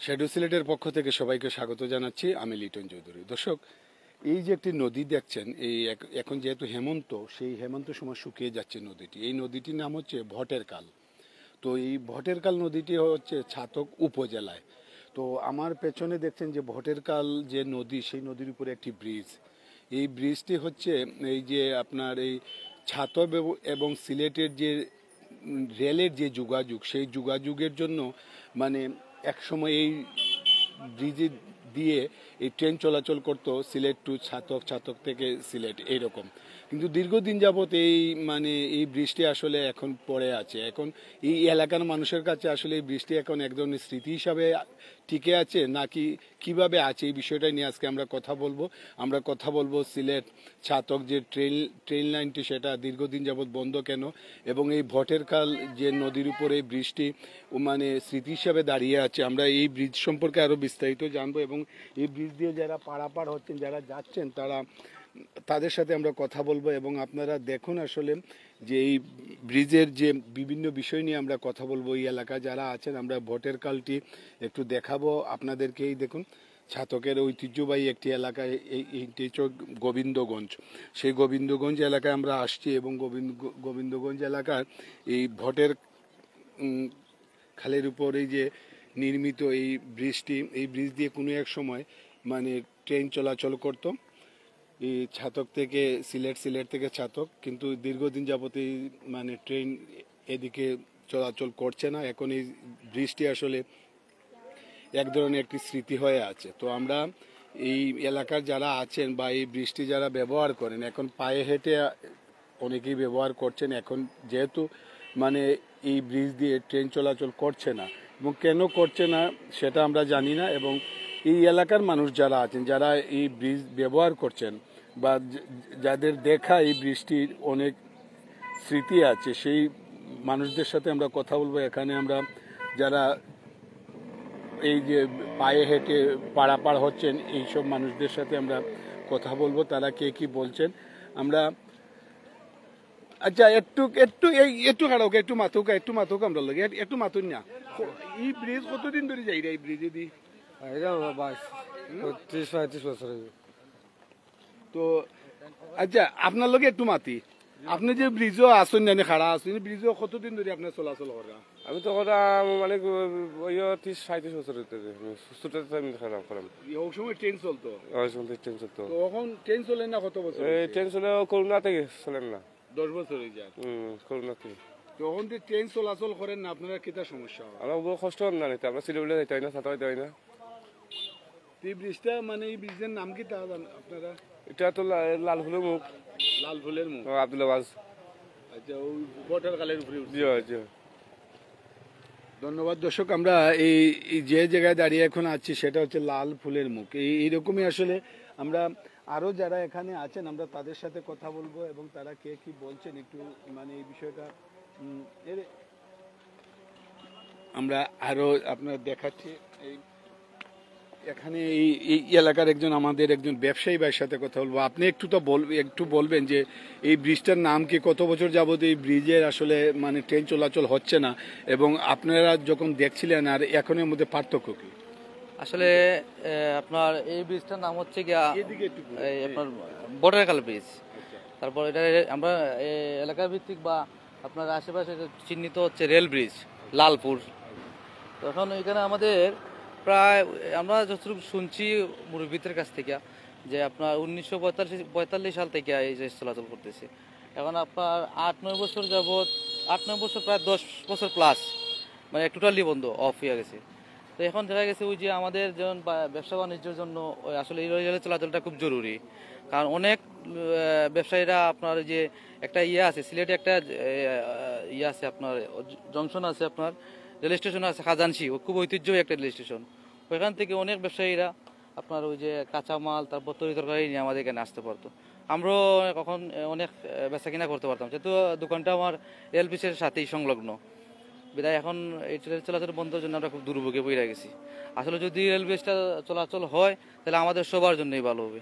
Shadow সিলেটের পক্ষ থেকে সবাইকে স্বাগত জানাচ্ছি। আমি লিটন চৌধুরী। দর্শক, এই যে একটি নদী দেখছেন, এই এখন যেহেতু হেমন্ত, সেই হেমন্ত সময় শুকিয়ে যাচ্ছে নদীটি। এই নদীটির নাম হচ্ছে ভটের কাল। তো এই ভটের কাল নদীটি হচ্ছে ছাতক উপজেলায়। তো আমার পেছনে দেখছেন যে ভটের কাল যে নদী, সেই নদীর উপরে একটি ব্রিজ। এই ব্রিজটি হচ্ছে এই যে আপনার এই ছাতক এবং সিলেটের যে রেলের যে যোগাযোগ, সেই যোগাযোগের জন্য মানে একসময় এই ব্রিজে দিয়ে এই ট্রেন চলাচল করতো সিলেট টু ছাতক, ছাতক থেকে সিলেট, এইরকম। কিন্তু দীর্ঘদিন যাবৎ এই এই বৃষ্টি আসলে এখন পড়ে আছে। এখন এই এলাকার মানুষের কাছে আসলে এই বৃষ্টি এখন এক ধরনের স্মৃতি হিসাবে টিকে আছে নাকি কিভাবে আছে, এই বিষয়টা নিয়ে আজকে আমরা কথা বলবো সিলেট ছাতক যে ট্রেন লাইনটি, সেটা দীর্ঘদিন যাবৎ বন্ধ কেন, এবং এই ভটের কাল যে নদীর উপরে এই ব্রিজটি স্মৃতি হিসাবে দাঁড়িয়ে আছে। আমরা এই ব্রিজ সম্পর্কে আরো বিস্তারিত জানবো এবং এই ব্রিজ দিয়ে যারা পারাপার হচ্ছেন, যারা যাচ্ছেন, তাদের সাথে আমরা কথা বলবো। এবং আপনারা দেখুন আসলে যে এই ব্রিজের যে বিভিন্ন বিষয় নিয়ে আমরা কথা বলবো। এই এলাকায় যারা আছেন, আমরা ভটের কালটি একটু দেখাবো আপনাদেরকে। এই দেখুন, ছাতকের ঐতিহ্যবাহী একটি এলাকায় এইটি হচ্ছে গোবিন্দগঞ্জ। সেই গোবিন্দগঞ্জ এলাকায় আমরা আসছি এবং গোবিন্দগঞ্জ এলাকার এই ভটের খালের উপর এই যে নির্মিত এই ব্রিজটি, এই ব্রিজ দিয়ে কোনো এক সময় ট্রেন চলাচল করতো এই ছাতক থেকে সিলেট, সিলেট থেকে ছাতক। কিন্তু দীর্ঘদিন যাবত এই ট্রেন এদিকে চলাচল করছে না। এখন এই ব্রিজটি আসলে এক ধরনের একটি স্মৃতি হয়ে আছে। তো আমরা এই এলাকার যারা আছেন বা এই ব্রিজটি যারা ব্যবহার করেন, এখন পায়ে হেঁটে অনেকেই ব্যবহার করছেন। এখন যেহেতু এই ব্রিজ দিয়ে ট্রেন চলাচল করছে না, এবং কেন করছে না সেটা আমরা জানি না। এবং এই এলাকার মানুষ যারা আছেন, যারা এই ব্রিজ ব্যবহার করছেন বা যাদের দেখা এই ব্রিজটির অনেক স্মৃতি আছে, সেই মানুষদের সাথে আমরা কথা বলবো। এখানে আমরা যারা এই যে পায়ে হেঁটে পারাপার হচ্ছেন, এইসব মানুষদের সাথে আমরা কথা বলবো, তারা কে কি বলছেন। আমরা আচ্ছা একটু একটু একটু খাড়াও, একটু মাথুক আমরা লাগে একটু মাথুন না। এই ব্রিজ কতদিন ধরে যাই এই ব্রিজে দি? 30-35 বছর। তো আচ্ছা, আপনার লগে একটু মাতি, আপনি যে ব্রিজও আসুন জানি খাড়া আসুন, ব্রিজও কতদিন ধরে আপনার চলাচল করা? আমি তো 30-35 বছর সময় ট্রেন চলতো, ট্রেন চলতো। তখন ট্রেন চলে না কত বছর? ট্রেন চলে করোনা থেকে চলেন না, 10 বছর হয়ে যায়। করোনা থেকে তখন যে ট্রেন চলাচল করেন না, আপনারা কিটা সমস্যা হয়? আমার বহু কষ্ট হন না, নিতে আমরা সিলেবলে যাইতে হয় না, ছাতা হইতে হয় না। এই ব্রিজটা এই ব্রিজের নাম কি তা আপনারা? এটা তো লাল ফুলের মুখ। লাল ফুলের মুখ, আব্দুল্লাবাজ। আচ্ছা, ওই ভটের কালের উপরে। জি জি, ধন্যবাদ। দর্শক, আমরা এই যে জায়গায় দাঁড়িয়ে এখন আছি সেটা হচ্ছে লাল ফুলের মুখ। এইরকমই আসলে আমরা আরো যারা এখানে আছেন, আমরা তাদের সাথে কথা বলবো এবং তারা কে কি বলছেন একটু এই বিষয়টা আমরা আরো আপনার দেখাচ্ছি। এখানে এই এলাকার আমাদের একজন ব্যবসায়ী ভাইয়ের সাথে কথা বলবো। আপনি একটু বলবেন যে এই ব্রিজটার নাম কি, কত বছর যাবত এই ব্রিজের আসলে ট্রেন চলাচল হচ্ছে না, এবং আপনারা যখন দেখছিলেন আর এখনের মধ্যে পার্থক্য কি? আসলে আপনার এই ব্রিজটার নাম হচ্ছে গিয়া আপনার বর্ডারকাল ব্রিজ। তারপর এটা আমরা এলাকা ভিত্তিক বা আপনার আশেপাশে চিহ্নিত হচ্ছে রেল ব্রিজ লালপুর। তখন এখানে আমাদের প্রায় আমরা যতটুকু শুনছি মুরব্বীদের কাছ থেকে যে আপনার 1945 সাল থেকে এই যে চলাচল করতেছে। এখন আপনার 8-9 বছর যাবৎ, 8-9 বছর প্রায় 10 বছর প্লাস টোটালি বন্ধ, অফ হয়ে গেছে। তো এখন দেখা গেছে ওই যে আমাদের যেমন ব্যবসা বাণিজ্যের জন্য আসলে এই রেলের চলাচলটা খুব জরুরি। কারণ অনেক ব্যবসায়ীরা আপনার যে একটা আছে সিলেটে একটা আছে আপনার জংশন আছে, আপনার রেল স্টেশন আছে খাজানশি, ও খুব ঐতিহ্যবাহী একটা রেল স্টেশন। ওইখান থেকে অনেক ব্যবসায়ীরা আপনার ওই যে কাঁচামাল, তারপর তরকারি নিয়ে আমাদের এখানে আসতে পারতো। আমরাও কখন অনেক বেচা কিনা করতে পারতাম, যেহেতু দোকানটা আমার রেল ব্রিজের সাথেই সংলগ্ন। বিদায় এখন এই রেল চলাচল বন্ধের জন্য আমরা খুব দুর্ভোগে পড়ে গেছি। আসলে যদি রেল ব্রিজটা চলাচল হয় তাহলে আমাদের সবার জন্যই ভালো হবে।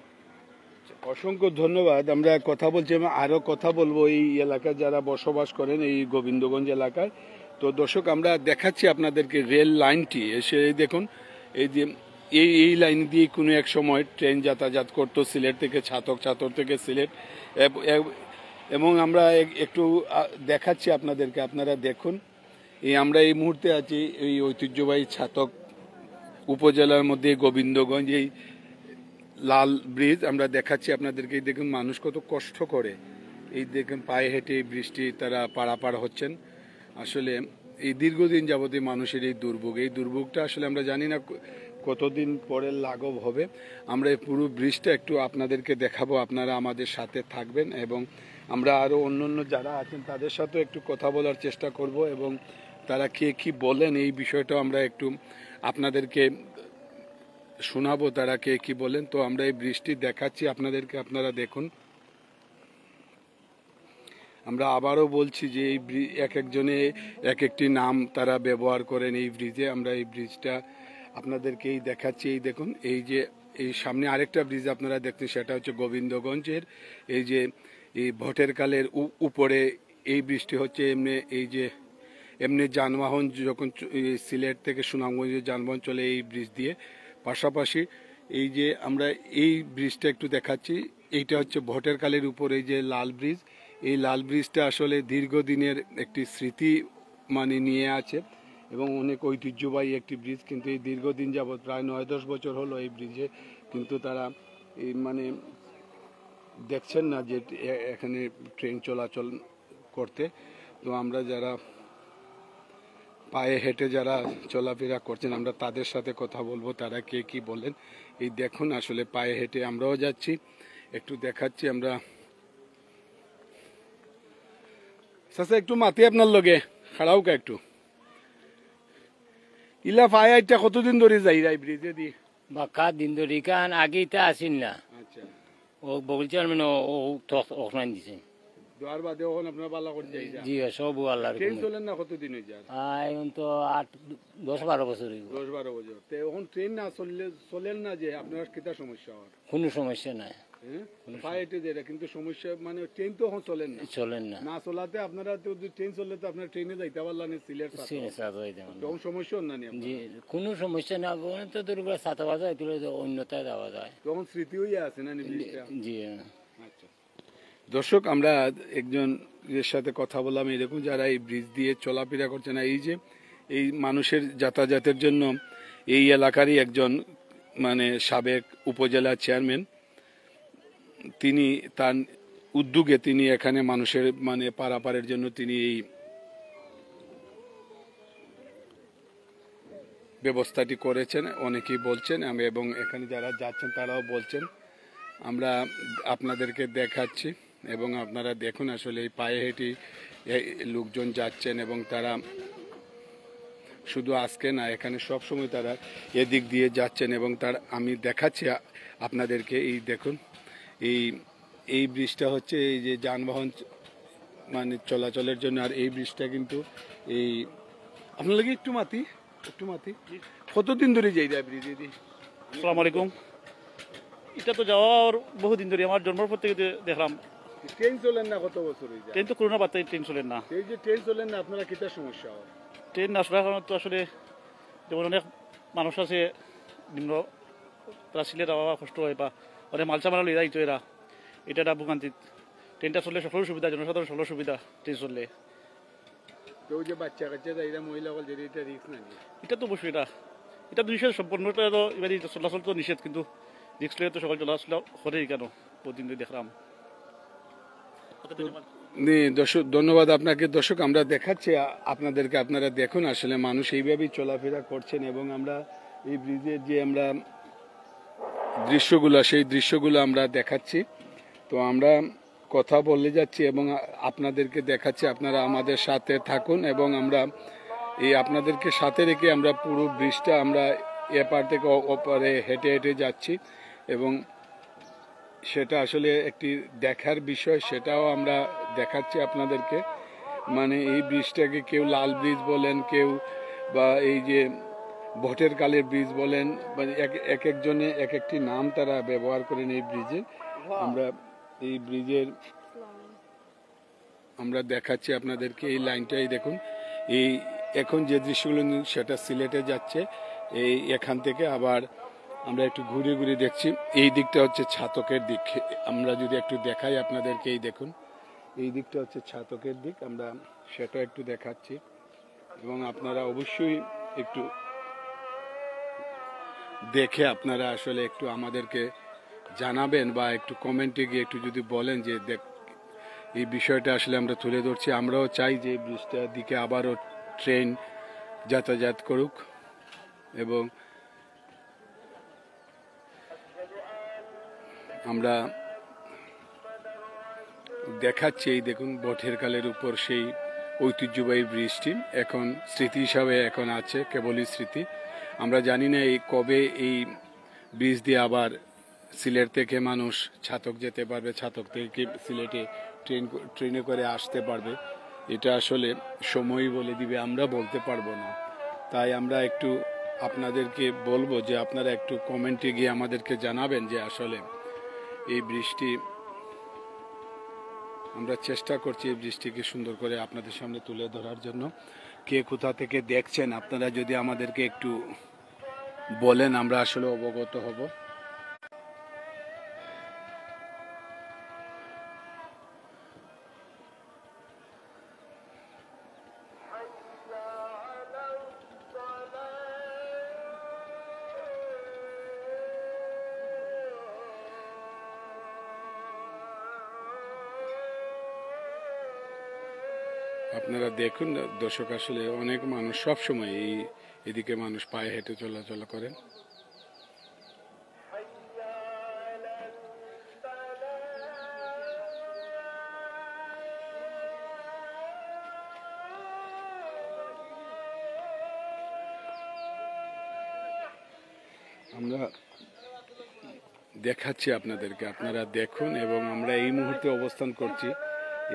অসংখ্য ধন্যবাদ। আমরা কথা বলছি, আরো কথা বলবো এই এলাকায় যারা বসবাস করেন এই গোবিন্দগঞ্জ এলাকায়। তো দর্শক, আমরা দেখাচ্ছি আপনাদেরকে রেল লাইনটি। এসে দেখুন, এই যে এই লাইন দিয়ে কোনো এক সময় ট্রেন যাতায়াত করতো সিলেট থেকে ছাতক, ছাতক থেকে সিলেট। এবং আমরা একটু দেখাচ্ছি আপনাদেরকে, আপনারা দেখুন। আমরা এই মুহূর্তে আছি এই ঐতিহ্যবাহী ছাতক উপজেলার মধ্যে গোবিন্দগঞ্জ, এই লাল ব্রিজ আমরা দেখাচ্ছি আপনাদেরকে। দেখুন মানুষ কত কষ্ট করে, এই দেখুন পায়ে হেঁটে এই বৃষ্টি তারা পারাপার হচ্ছেন। আসলে এই দীর্ঘদিন যাবত মানুষের এই দুর্ভোগটা আসলে আমরা জানি না কতদিন পরে লাঘব হবে। আমরা এই পুরো ব্রিজটা একটু আপনাদেরকে দেখাবো, আপনারা আমাদের সাথে থাকবেন এবং আমরা আরও অন্য যারা আছেন তাদের সাথেও একটু কথা বলার চেষ্টা করব এবং তারা কে কি বলেন এই বিষয়টা আমরা একটু আপনাদেরকে শোনাবো, তারা কে কি বলেন। তো আমরা এই বৃষ্টি দেখাচ্ছি আপনাদেরকে, আপনারা দেখুন। আমরা আবারও বলছি যে এই এক একজনে এক একটি নাম তারা ব্যবহার করেন এই ব্রিজে। আমরা এই ব্রিজটা আপনাদেরকে এই দেখাচ্ছি। এই দেখুন, এই যে এই সামনে আরেকটা ব্রিজ আপনারা দেখতে, সেটা হচ্ছে গোবিন্দগঞ্জের। এই যে এই ভোটের কালের উপরে এই বৃষ্টি হচ্ছে। এমনি যানবাহন যখন সিলেট থেকে সুনামগঞ্জের যানবাহন চলে এই ব্রিজ দিয়ে। পাশাপাশি এই যে আমরা এই ব্রিজটা একটু দেখাচ্ছি, এইটা হচ্ছে ভোটের কালের উপর এই যে লাল ব্রিজ। এই লাল ব্রিজটা আসলে দীর্ঘদিনের একটি স্মৃতি মানে নিয়ে আছে এবং অনেক ঐতিহ্যবাহী একটি ব্রিজ। কিন্তু এই দীর্ঘদিন যাবৎ প্রায় 9-10 বছর হলো এই ব্রিজে কিন্তু তারা এই মানে দেখছেন না যে এখানে ট্রেন চলাচল করতে। তো আমরা যারা পায়ে হেঁটে যারা চলাফেরা করছেন আমরা তাদের সাথে কথা বলবো, তারা কে কি বলেন। এই দেখুন আসলে পায়ে হেঁটে আমরাও যাচ্ছি, একটু দেখাচ্ছি আমরা। চাচা একটু মাতি আপনার লগে খাড়াও কা একটু। ইলা পায়ে হাঁটটা কতদিন ধরে যাই রাই ব্রিজে দিয়ে? বাক্কা দিন ধরে কান আগে ইটা আসিল না, আচ্ছা, ও বগলচার মানে ও অখনান দিছে। দোয়ার বাদে ওখানে আপনার বালা করে যাই যা। জি সব আল্লাহর ট্রেন চলেন না কতদিন হয়ে যায়? এখন তো 8-10-12 বছর হইব। 10-12 বছর। তো এখন ট্রেন না চলেন না যে আপনার কিতা সমস্যা হয়? কোনো সমস্যা নাই, হ্যাঁ পায়ে হেঁটে যেটা কিন্তু সমস্যা মানে ট্রেন তো এখন চলেন না। চলেন না। না চলাতে আপনারা তো ট্রেন চললে তো আপনার ট্রেনে যাইতে পারলেন সিলেট সাথে। তখন সমস্যা না নি জি কোনো সমস্যা না, তো দুর্গা 7 বাজে অন্যতায় যাওয়া যায়। তখন স্মৃতি হয়ে আছে না জিনিসটা। জি আচ্ছা দর্শক, আমরা একজন এর সাথে কথা বললাম। এই দেখুন যারা এই ব্রিজ দিয়ে চলাফেরা করছে না, এই যে এই মানুষের যাতায়াতের জন্য এই এলাকারই একজন মানে সাবেক উপজেলা চেয়ারম্যান, তিনি তার উদ্যোগে তিনি এখানে মানুষের মানে পারাপারের জন্য তিনি এই ব্যবস্থাটি করেছেন অনেকেই বলছেন এবং এখানে যারা যাচ্ছেন তারাও বলছেন। আমরা আপনাদেরকে দেখাচ্ছি এবং আপনারা দেখুন আসলে এই পায়ে হেঁটে লোকজন যাচ্ছেন এবং তারা শুধু আজকে না, এখানে সব সময় তারা এদিক দিয়ে যাচ্ছেন এবং আমি দেখাচ্ছি আপনাদেরকে। এই দেখুন এই ব্রিজটা হচ্ছে এই যে যানবাহন মানে চলাচলের জন্য। আর এই ব্রিজটা কিন্তু এই আপনার লাগে একটু মাতি কতদিন ধরে যাই যায় ব্রিজে দিয়ে? আসসালামু আলাইকুম। এটা তো যাওয়ার বহুদিন ধরে, আমার জন্মের পর থেকে দেখলাম। ট্রেন চলেন না কত বছর হয়ে যায়? ট্রেন তো করোনা বার্তায় ট্রেন চলেন না। এই যে ট্রেন চলেন না আপনারা কিটা সমস্যা হয়? ট্রেন না চলার কারণে তো আসলে যেমন অনেক মানুষ আছে নিম্ন, তারা সিলেট যাওয়া কষ্ট হয় বা অনেক মালচা মারা লই যাইতো এরা, এটা একটা ভোগান্তিত। ট্রেনটা চললে সকলের সুবিধা, জনসাধারণ সকলের সুবিধা ট্রেন চললে। তো ওই যে বাচ্চা কাচ্চা যাই মহিলা বল যে এটা রিস্ক না? এটা তো অবশ্যই এটা তো নিষেধ, সম্পূর্ণটা তো এবার চলাচল তো নিষেধ, কিন্তু রিক্স লইয়া তো সকল চলাচল করেই কেন প্রতিদিন দেখলাম। দর্শক ধন্যবাদ আপনাকে। দর্শক আমরা দেখাচ্ছি আপনাদেরকে, আপনারা দেখুন আসলে মানুষ এইভাবেই চলাফেরা করছেন এবং আমরা এই ব্রিজের যে আমরা দৃশ্যগুলো সেই দৃশ্যগুলো আমরা দেখাচ্ছি। তো আমরা কথা বলে যাচ্ছি এবং আপনাদেরকে দেখাচ্ছি, আপনারা আমাদের সাথে থাকুন এবং আমরা এই আপনাদেরকে সাথে রেখে আমরা পুরো ব্রিজটা আমরা এপার থেকে ওপারে হেঁটে হেঁটে যাচ্ছি এবং সেটা আসলে একটি দেখার বিষয়, সেটাও আমরা দেখাচ্ছি আপনাদেরকে। মানে এই ব্রিজটাকে কেউ লাল ব্রিজ বলেন, কেউ বা এই যে ভোটের কালের ব্রিজ বলেন, মানে এক একজনে এক একটি নাম তারা ব্যবহার করেন এই ব্রিজে। আমরা এই ব্রিজের আমরা দেখাচ্ছি আপনাদেরকে এই লাইনটাই দেখুন। এই এখন যে দৃশ্যগুলো সেটা সিলেটে যাচ্ছে এই এখান থেকে আবার আমরা একটু ঘুরে ঘুরে দেখছি, এই দিকটা হচ্ছে ছাতকের দিক। আমরা যদি একটু দেখাই আপনাদেরকে, এই দেখুন এই দিকটা হচ্ছে ছাতকের দিক, আমরা সেটা একটু দেখাচ্ছি এবং আপনারা অবশ্যই একটু দেখে আপনারা আসলে একটু আমাদেরকে জানাবেন বা একটু কমেন্টে গিয়ে একটু যদি বলেন যে এই বিষয়টা আসলে আমরা তুলে ধরছি। আমরাও চাই যে এই ব্রিজটার দিকে আবারও ট্রেন যাতায়াত করুক এবং আমরা দেখাচ্ছি এই দেখুন বটের কালের উপর সেই ঐতিহ্যবাহী ব্রিজটি এখন স্মৃতি হিসাবে এখন আছে, কেবলই স্মৃতি। আমরা জানি না এই কবে এই ব্রিজ দিয়ে আবার সিলেট থেকে মানুষ ছাতক যেতে পারবে, ছাতক থেকে সিলেটে ট্রেনে করে আসতে পারবে, এটা আসলে সময় বলে দিবে, আমরা বলতে পারবো না। তাই আমরা একটু আপনাদেরকে বলবো যে আপনারা একটু কমেন্টে গিয়ে আমাদেরকে জানাবেন যে আসলে এই ব্রিজটি, আমরা চেষ্টা করছি এই ব্রিজটিকে সুন্দর করে আপনাদের সামনে তুলে ধরার জন্য। কে কোথা থেকে দেখছেন আপনারা যদি আমাদেরকে একটু বলেন, আমরা আসলে অবগত হব। আপনারা দেখুন দর্শক, আসলে অনেক মানুষ সব সময় এদিকে মানুষ পায়ে হেঁটে চলাচল করেন। আমরা দেখাচ্ছি আপনাদেরকে, আপনারা দেখুন। এবং আমরা এই মুহূর্তে অবস্থান করছি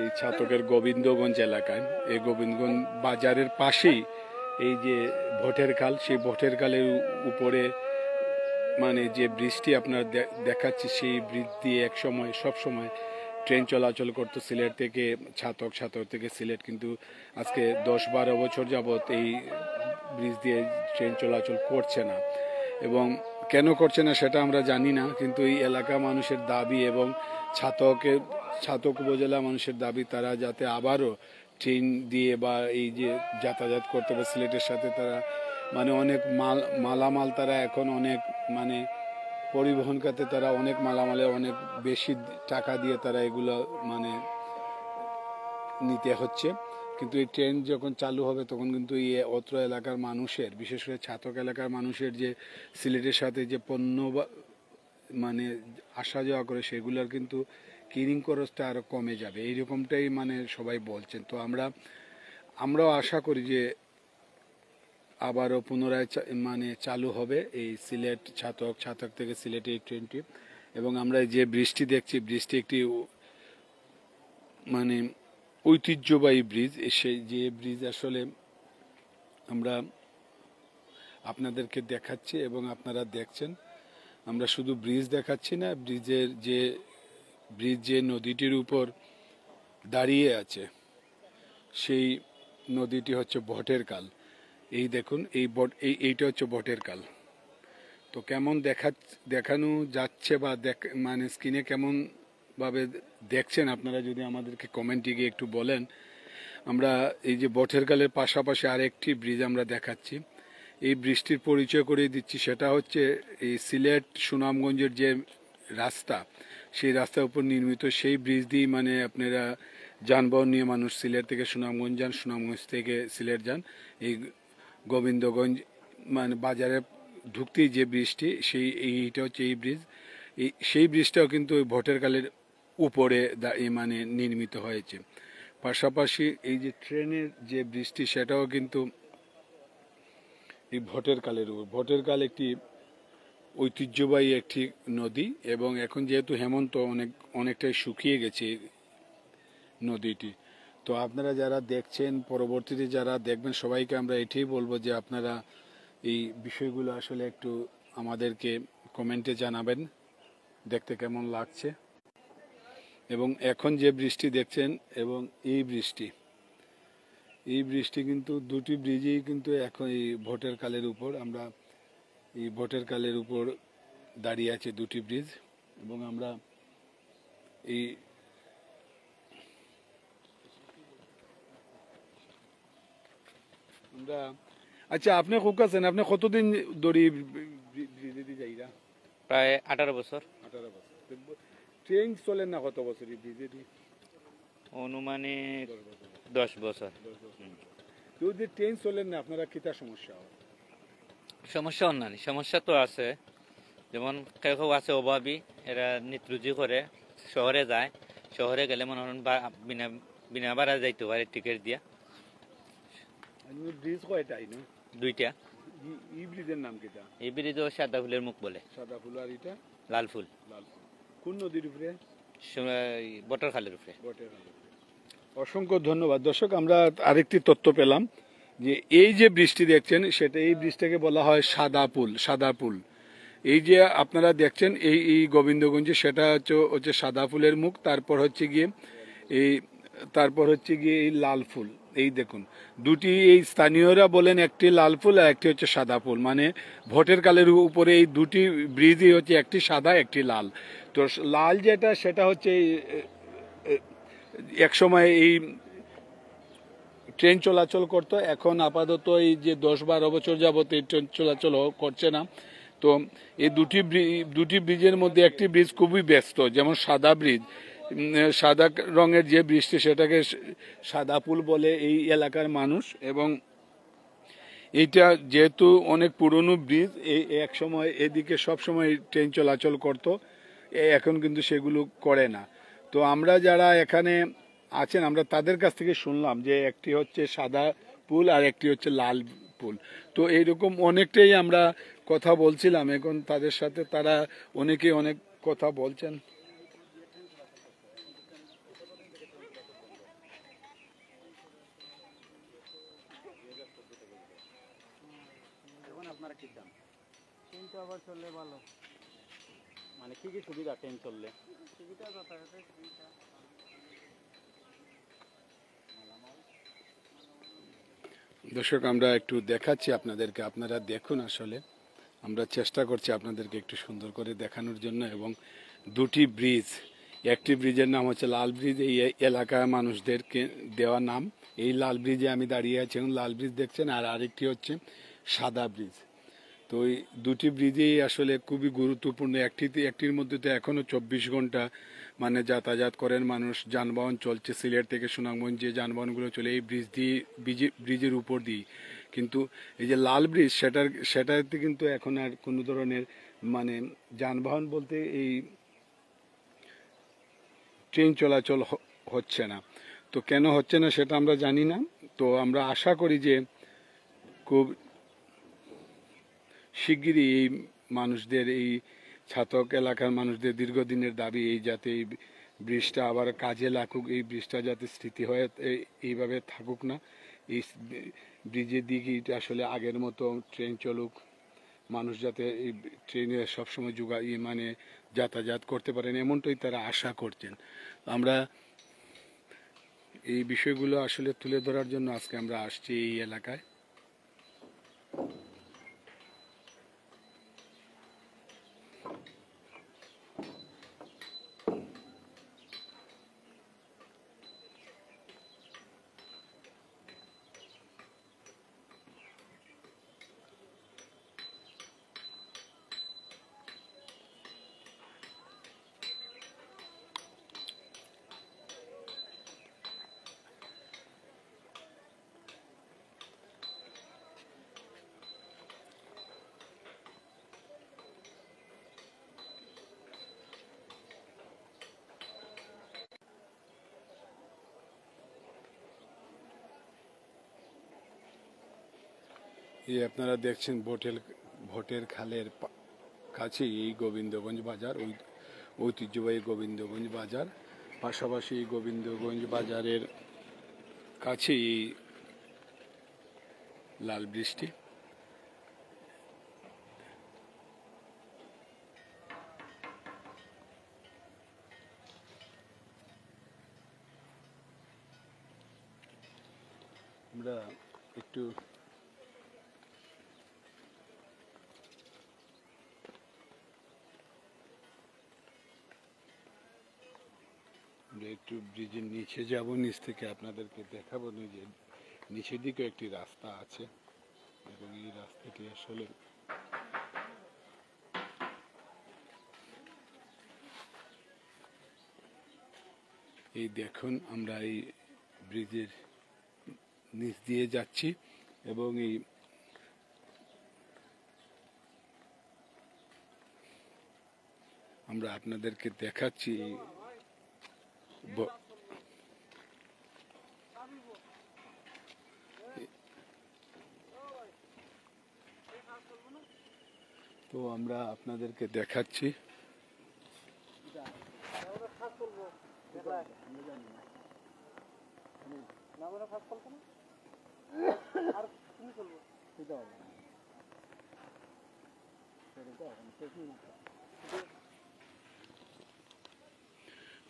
এই ছাতকের গোবিন্দগঞ্জ এলাকায়। এই গোবিন্দগঞ্জ বাজারের পাশেই এই যে ভোটের কাল, সেই ভোটের কালের উপরে মানে যে ব্রিজটি আপনার দেখাচ্ছি, সেই ব্রিজ দিয়ে এক সময় সব সময় ট্রেন চলাচল করতো সিলেট থেকে ছাতক, ছাতক থেকে সিলেট। কিন্তু আজকে 10-12 বছর যাবৎ এই ব্রিজ দিয়ে ট্রেন চলাচল করছে না। এবং কেন করছে না সেটা আমরা জানি না, কিন্তু এই এলাকা মানুষের দাবি এবং ছাতক উপজেলা মানুষের দাবি তারা যাতে আবারও ট্রেন দিয়ে বা এই যে যাতায়াত করতে পারে সিলেটের সাথে। তারা মানে অনেক মালামাল তারা এখন অনেক মানে পরিবহন খাতে তারা অনেক মালামালে অনেক বেশি টাকা দিয়ে তারা এগুলো মানে নিতে হচ্ছে। কিন্তু এই ট্রেন যখন চালু হবে তখন কিন্তু এই অত্র এলাকার মানুষের, বিশেষ করে ছাতক এলাকার মানুষের যে সিলেটের সাথে যে পণ্য মানে আসা যাওয়া করে সেগুলোর কিন্তু কিনিং খরচটা আরও কমে যাবে, এইরকমটাই মানে সবাই বলছেন। তো আমরাও আশা করি যে আবারও পুনরায় মানে চালু হবে এই সিলেট ছাতক থেকে সিলেটে এই ট্রেনটি। এবং আমরা যে ব্রিজটি দেখছি, ব্রিজটি একটি মানে ঐতিহ্যবাহী ব্রিজ। সেই যে ব্রিজ আসলে আমরা আপনাদেরকে দেখাচ্ছি এবং আপনারা দেখছেন। আমরা শুধু ব্রিজ দেখাচ্ছি না, ব্রিজ যে নদীটির উপর দাঁড়িয়ে আছে সেই নদীটি হচ্ছে ভটের কাল। এই দেখুন এইটা হচ্ছে ভটের কাল। তো কেমন দেখানো যাচ্ছে বা মানে স্ক্রিনে কেমন ভাবে দেখছেন আপনারা যদি আমাদেরকে কমেন্টে গিয়ে একটু বলেন। আমরা এই যে বটের কালের পাশাপাশি আরেকটি ব্রিজ আমরা দেখাচ্ছি, এই ব্রিজটির পরিচয় করিয়ে দিচ্ছি। সেটা হচ্ছে এই সিলেট সুনামগঞ্জের যে রাস্তা, সেই রাস্তার উপর নির্মিত সেই ব্রিজ দিয়ে মানে আপনারা যানবাহন নিয়ে মানুষ সিলেট থেকে সুনামগঞ্জ যান, সুনামগঞ্জ থেকে সিলেট যান। এই গোবিন্দগঞ্জ মানে বাজারে ঢুকতেই যে ব্রিজটি, এইটা হচ্ছে এই ব্রিজ। সেই ব্রিজটাও কিন্তু ওই ভোটের কালের উপরে মানে নির্মিত হয়েছে। পাশাপাশি এই যে ট্রেনের যে ব্রিজটি সেটাও কিন্তু এই ভোটের কালের উপর। ভোটের কাল একটি ঐতিহ্যবাহী একটি নদী এবং এখন যেহেতু হেমন্ত অনেকটাই শুকিয়ে গেছে নদীটি। তো আপনারা যারা দেখছেন, পরবর্তীতে যারা দেখবেন, সবাইকে আমরা এটাই বলবো যে আপনারা এই বিষয়গুলো আসলে একটু আমাদেরকে কমেন্টে জানাবেন দেখতে কেমন লাগছে। এবং এখন যে বৃষ্টি দেখছেন এবং এই বৃষ্টি কিন্তু দুটি ব্রিজেই কিন্তু এখন এই ভোটের কালের উপর আমরা এই ভোটের কালের উপর দাঁড়িয়ে আছে দুটি ব্রিজ এবং আমরা এই আমরা আচ্ছা আপনি খুব আছেন আপনি কতদিন দড়ি ব্রিজে দিয়ে যাইরা প্রায় 18 বছর 18 বছর ট্রেন চলেন না কত বছর এই ব্রিজে দিয়ে অনুমানিক 10 বছর কেউ যদি ট্রেন চলেন না আপনারা কিতা সমস্যা হয় সমস্যা অন্যান্য সমস্যা তো আছে যেমন কেউ কেউ আছে অভাবী এরা নিত্রুজি করে শহরে যায় শহরে গেলে মনে হয় বিনা বিনা ভাড়া যাইতে পারে টিকিট দিয়া ব্রিজ কয়টাই না দুইটা এই ব্রিজের নাম কিটা এই ব্রিজ সাদা ফুলের মুখ বলে সাদা ফুল আর এটা লাল ফুল লাল ফুল কোন নদীর উপরে বটর খালের উপরে বটের উপরে। অসংখ্য ধন্যবাদ দর্শক আমরা আরেকটি তথ্য পেলাম যে এই যে বৃষ্টি দেখছেন সেটা এই বৃষ্টিকে বলা হয় সাদা পুল এই যে আপনারা দেখছেন এই গোবিন্দগঞ্জে সেটা হচ্ছে সাদা ফুলের মুখ তারপর হচ্ছে গিয়ে এই লাল ফুল এই দেখুন দুটি এই স্থানীয়রা বলেন একটি লাল ফুল আর একটি হচ্ছে সাদা ফুল মানে ভোটের কালের উপরে এই দুটি ব্রিজই হচ্ছে একটি সাদা একটি লাল তো লাল যেটা সেটা হচ্ছে এক সময় এই ট্রেন চলাচল করতো এখন আপাতত এই যে 10-12 বছর যাবত এই ট্রেন চলাচল করছে না তো এই দুটি ব্রিজের মধ্যে একটি ব্রিজ খুবই ব্যস্ত যেমন সাদা ব্রিজ সাদা রঙের যে ব্রিজটি সেটাকে সাদা পুল বলে এই এলাকার মানুষ এবং এইটা যেহেতু অনেক পুরনো ব্রিজ এক সময় এদিকে সব সময় ট্রেন চলাচল করতো এখন কিন্তু সেগুলো করে না তো আমরা যারা এখানে আছেন আমরা তাদের কাছ থেকে শুনলাম যে একটি হচ্ছে সাদা পুল আর একটি হচ্ছে লাল পুল তো এইরকম অনেকটাই আমরা কথা বলছিলাম এখন তাদের সাথে তারা অনেকে অনেক কথা বলছেন ট্রেনটা আবার চললে ভালো মানে কি কি সুবিধা ট্রেন চললে সুবিধা যাতায়াতের সুবিধা দর্শক আমরা একটু দেখাচ্ছি আপনাদেরকে আপনারা দেখুন আসলে আমরা চেষ্টা করছি আপনাদেরকে একটু সুন্দর করে দেখানোর জন্য এবং দুটি ব্রিজ একটি ব্রিজের নাম হচ্ছে লাল ব্রিজ এই এলাকার মানুষদেরকে দেওয়া নাম এই লাল ব্রিজে আমি দাঁড়িয়ে আছি এবং লাল ব্রিজ দেখছেন আর আরেকটি হচ্ছে সাদা ব্রিজ তো এই দুটি ব্রিজেই আসলে খুবই গুরুত্বপূর্ণ একটির মধ্যে তো এখনো 24 ঘন্টা মানে যাতায়াত করেন মানুষ যানবাহন চলছে সিলেট থেকে সুনামগঞ্জ যে যানবাহনগুলো চলে এই ব্রিজের উপর দিয়ে কিন্তু এই যে লাল ব্রিজ সেটাতে কিন্তু এখন আর কোনো ধরনের মানে যানবাহন বলতে এই ট্রেন চলাচল হচ্ছে না তো কেন হচ্ছে না সেটা আমরা জানি না তো আমরা আশা করি যে খুব শিগগিরই এই মানুষদের এই ছাতক এলাকার মানুষদের দীর্ঘদিনের দাবি এই যাতে এই ব্রিজটা আবার কাজে লাগুক এই ব্রিজটা যাতে স্মৃতি হয়ে এইভাবে থাকুক না এই ব্রিজের দিকে আসলে আগের মতো ট্রেন চলুক মানুষ যাতে এই ট্রেনে সবসময় মানে যাতায়াত করতে পারেন এমনটাই তারা আশা করছেন আমরা এই বিষয়গুলো আসলে তুলে ধরার জন্য আজকে আমরা আসছি এই এলাকায় এই আপনারা দেখছেন ভোটের খালের কাছে এই গোবিন্দগঞ্জ বাজার ঐতিহ্যবাহী গোবিন্দগঞ্জ বাজার পাশাপাশি এই গোবিন্দগঞ্জ বাজারের কাছে এই লাল ব্রিজটি আমরা একটু আমরা একটু ব্রিজের নিচে যাব, নিচ থেকে আপনাদেরকে দেখাবো না যে নিচের দিকে একটি রাস্তা আছে এবং এই রাস্তাটি আসলে এই দেখুন আমরা এই ব্রিজের নিচ দিয়ে যাচ্ছি এবং এই আমরা আপনাদেরকে দেখাচ্ছি তো আমরা আপনাদেরকে দেখাচ্ছি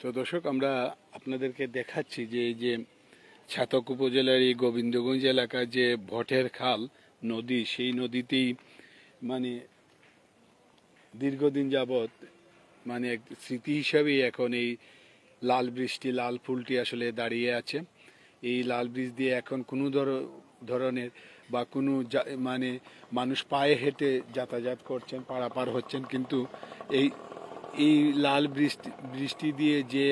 তো দর্শক আমরা আপনাদেরকে দেখাচ্ছি যে এই যে ছাতক উপজেলার এই গোবিন্দগঞ্জ এলাকার যে ভটের খাল নদী, সেই নদীতেই মানে দীর্ঘদিন যাবৎ মানে এক স্মৃতি হিসাবেই এখন এই লাল বৃষ্টি লাল ফুলটি আসলে দাঁড়িয়ে আছে। এই লাল ব্রিজ দিয়ে এখন কোনো ধরনের বা কোনো মানে মানুষ পায়ে হেঁটে যাতায়াত করছেন, পারাপার হচ্ছেন, কিন্তু এই এই লাল বৃষ্টি দিয়ে যে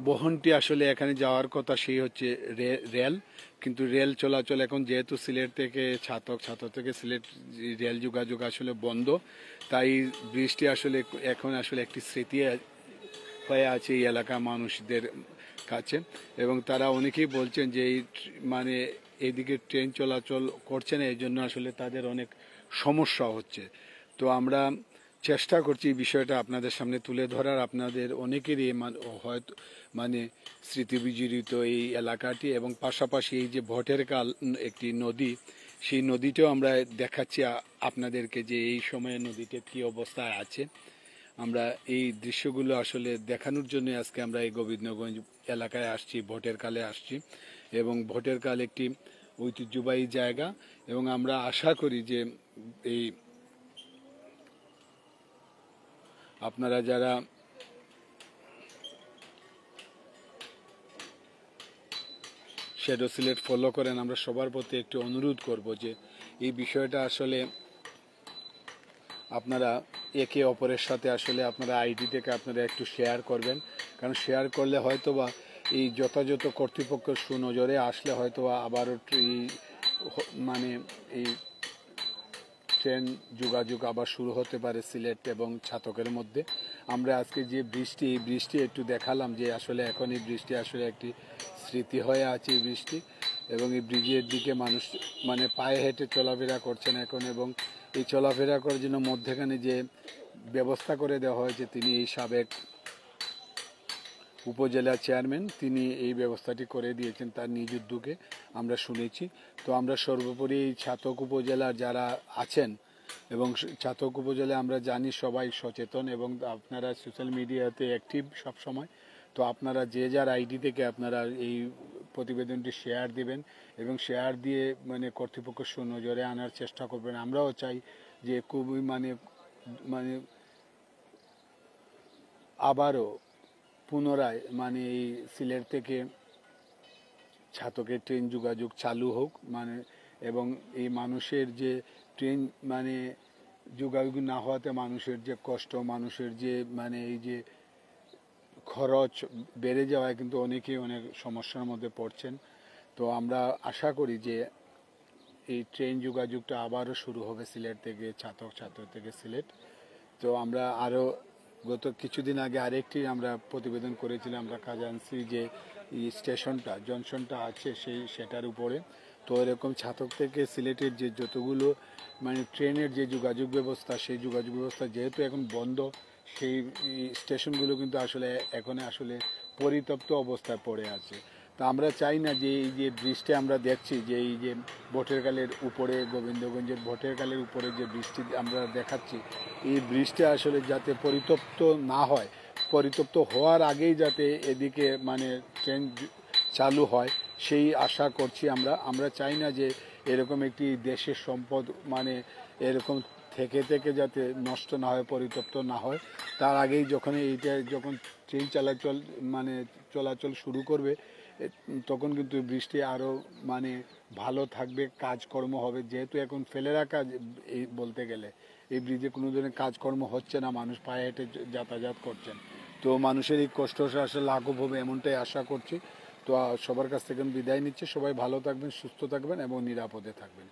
বহনটি আসলে এখানে যাওয়ার কথা সেই হচ্ছে রেল, কিন্তু রেল চলাচল এখন যেহেতু সিলেট থেকে ছাতক থেকে সিলেট রেল যোগাযোগ আসলে বন্ধ, তাই ব্রিজটি আসলে এখন আসলে একটি স্মৃতি হয়ে আছে এই এলাকার মানুষদের কাছে এবং তারা অনেকেই বলছেন যে এই মানে এদিকে ট্রেন চলাচল করছে না, এই জন্য আসলে তাদের অনেক সমস্যা হচ্ছে। তো আমরা চেষ্টা করছি এই বিষয়টা আপনাদের সামনে তুলে ধরার। আপনাদের অনেকেরই হয়তো মানে স্মৃতিবিজড়িত এই এলাকাটি এবং পাশাপাশি এই যে ভটের কাল একটি নদী, সেই নদীটাও আমরা দেখাচ্ছি আপনাদেরকে যে এই সময়ে নদীতে কী অবস্থায় আছে। আমরা এই দৃশ্যগুলো আসলে দেখানোর জন্য আজকে আমরা এই গোবিন্দগঞ্জ এলাকায় আসছি, ভটের কালে আসছি এবং ভটের কাল একটি ঐতিহ্যবাহী জায়গা এবং আমরা আশা করি যে এই আপনারা যারা শ্যাডো সিলেট ফলো করেন, আমরা সবার প্রতি একটু অনুরোধ করব যে এই বিষয়টা আসলে আপনারা একে অপরের সাথে আসলে আপনারা আইডি থেকে আপনারা একটু শেয়ার করবেন, কারণ শেয়ার করলে হয়তো বা এই যথাযথ কর্তৃপক্ষের সুনজরে আসলে হয়তো আবারও এই মানে এই ট্রেন যোগাযোগ আবার শুরু হতে পারে সিলেট এবং ছাতকের মধ্যে। আমরা আজকে যে বৃষ্টি, এই বৃষ্টি একটু দেখালাম যে আসলে এখন এই বৃষ্টি আসলে একটি স্মৃতি হয়ে আছে এই বৃষ্টি এবং এই ব্রিজের দিকে মানুষ মানে পায়ে হেঁটে চলাফেরা করছেন এখন এবং এই চলাফেরা করার জন্য মধ্যখানে যে ব্যবস্থা করে দেওয়া হয়েছে, তিনি এই সাবেক উপজেলা চেয়ারম্যান, তিনি এই ব্যবস্থাটি করে দিয়েছেন তার নিজ উদ্যোগে, আমরা শুনেছি। তো আমরা সর্বোপরি এই ছাতক উপজেলার যারা আছেন এবং ছাতক উপজেলায় আমরা জানি সবাই সচেতন এবং আপনারা সোশ্যাল মিডিয়াতে অ্যাক্টিভ সব সময়, তো আপনারা যে যার আইডি থেকে আপনারা এই প্রতিবেদনটি শেয়ার দিবেন এবং শেয়ার দিয়ে মানে কর্তৃপক্ষ সুনজরে আনার চেষ্টা করবেন। আমরাও চাই যে খুবই মানে আবারও পুনরায় মানে এই সিলেট থেকে ছাতকের ট্রেন যোগাযোগ চালু হোক মানে এবং এই মানুষের যে ট্রেন মানে যোগাযোগ না হওয়াতে মানুষের যে কষ্ট, মানুষের যে মানে এই যে খরচ বেড়ে যাওয়ায় কিন্তু অনেকেই অনেক সমস্যার মধ্যে পড়ছেন। তো আমরা আশা করি যে এই ট্রেন যোগাযোগটা আবারও শুরু হবে সিলেট থেকে ছাতক থেকে সিলেট। তো আমরা আরও গত কিছুদিন আগে আরেকটি আমরা প্রতিবেদন করেছিলাম, আমরা খাজানসি যে স্টেশনটা জংশনটা আছে সেটার উপরে। তো এরকম ছাতক থেকে সিলেটের যে যতগুলো মানে ট্রেনের যে যোগাযোগ ব্যবস্থা, সেই যোগাযোগ ব্যবস্থা যেহেতু এখন বন্ধ, সেই স্টেশনগুলো কিন্তু আসলে এখন আসলে পরিত্যক্ত অবস্থায় পড়ে আছে। তা আমরা চাই না যে এই যে বৃষ্টি আমরা দেখছি যে এই যে ভটেরকালের উপরে গোবিন্দগঞ্জের ভটেরকালের উপরে যে বৃষ্টি আমরা দেখাচ্ছি, এই বৃষ্টি আসলে যাতে পরিত্যক্ত না হয়, পরিত্যক্ত হওয়ার আগেই যাতে এদিকে মানে ট্রেন চালু হয় সেই আশা করছি আমরা। আমরা চাই না যে এরকম একটি দেশের সম্পদ মানে এরকম থেকে থেকে যাতে নষ্ট না হয়, পরিতপ্ত না হয়, তার আগেই যখন ট্রেন চলাচল শুরু করবে তখন কিন্তু বৃষ্টি আরও ভালো থাকবে, কাজকর্ম হবে। যেহেতু এখন ফেলে রাখা এই বলতে গেলে এই ব্রিজে কোনো ধরনের কাজকর্ম হচ্ছে না, মানুষ পায়ে হেঁটে যাতায়াত করছেন, তো মানুষের এই কষ্ট আসলে লাঘব হবে এমনটাই আশা করছি। তো সবার কাছ থেকে আমি বিদায় নিচ্ছি। সবাই ভালো থাকবেন, সুস্থ থাকবেন এবং নিরাপদে থাকবেন।